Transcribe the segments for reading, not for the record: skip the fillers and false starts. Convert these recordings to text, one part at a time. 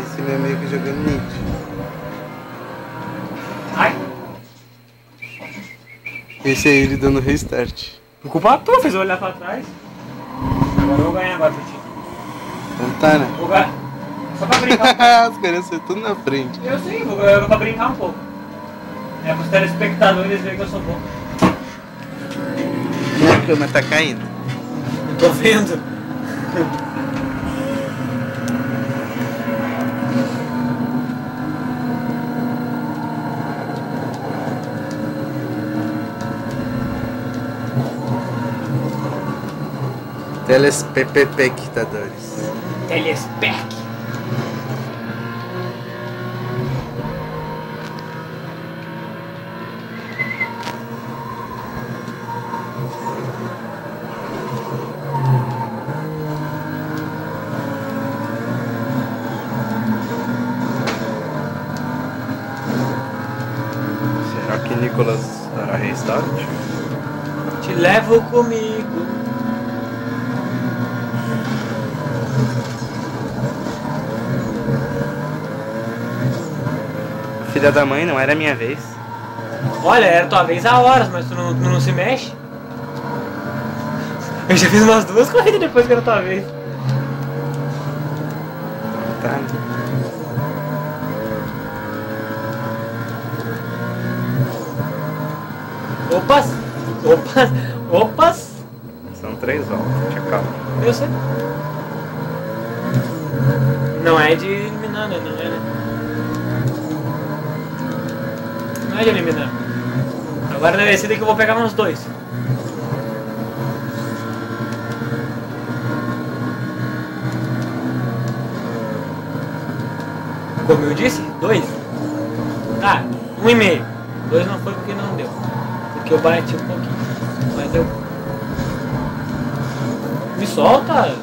Esse meu amigo jogando Nietzsche. Ai, Esse aí ele dando restart. por culpa tua, fez eu olhar pra trás. Agora eu vou ganhar agora, Tutinho. Então tá, né? Vou ganhar. Só pra brincar um pouco. As crianças tudo na frente. Eu sei, vou pra brincar um pouco. É pros telespectadores verem que eu sou bom. Minha cama tá caindo. Eu tô vendo. Telespectadores. Telespec. Será que Nicolas dará restart? Te levo comigo. Filha da mãe, não era minha vez. Olha, era tua vez há horas, mas tu não se mexe. Eu já fiz umas 2 corridas depois que era tua vez. Tá, né? Opas! Opas! Opas! São 3 voltas, te acalma. Eu sei. Não é de eliminar, né? Não é, né? Não é de eliminar. Agora na descida que eu vou pegar uns 2. Como eu disse, 2. Tá, 1,5. 2 não foi porque não deu. Porque eu bati um pouquinho. Mas deu. Me solta!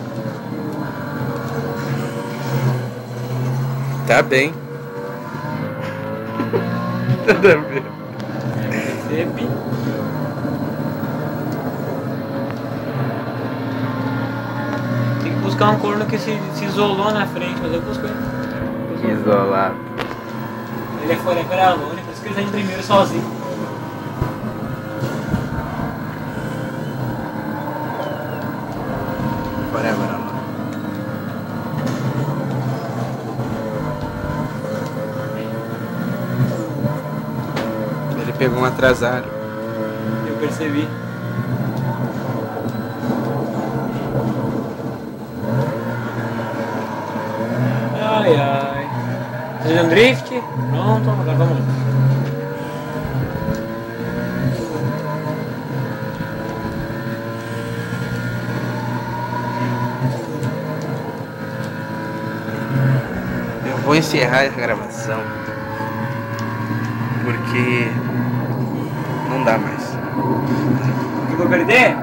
Tá bem. Nada a ver. Percebi. Tem que buscar um corno que se isolou na frente, mas eu busco ele. Isolado. Ele é forever alone, por isso que ele tá em primeiro sozinho. Forever alone. Ele pegou um atrasado. Eu percebi. Ai ai. Fazendo um drift? Pronto, agora vamos lá. Eu vou encerrar a gravação porque não dá mais. Ficou com a ideia?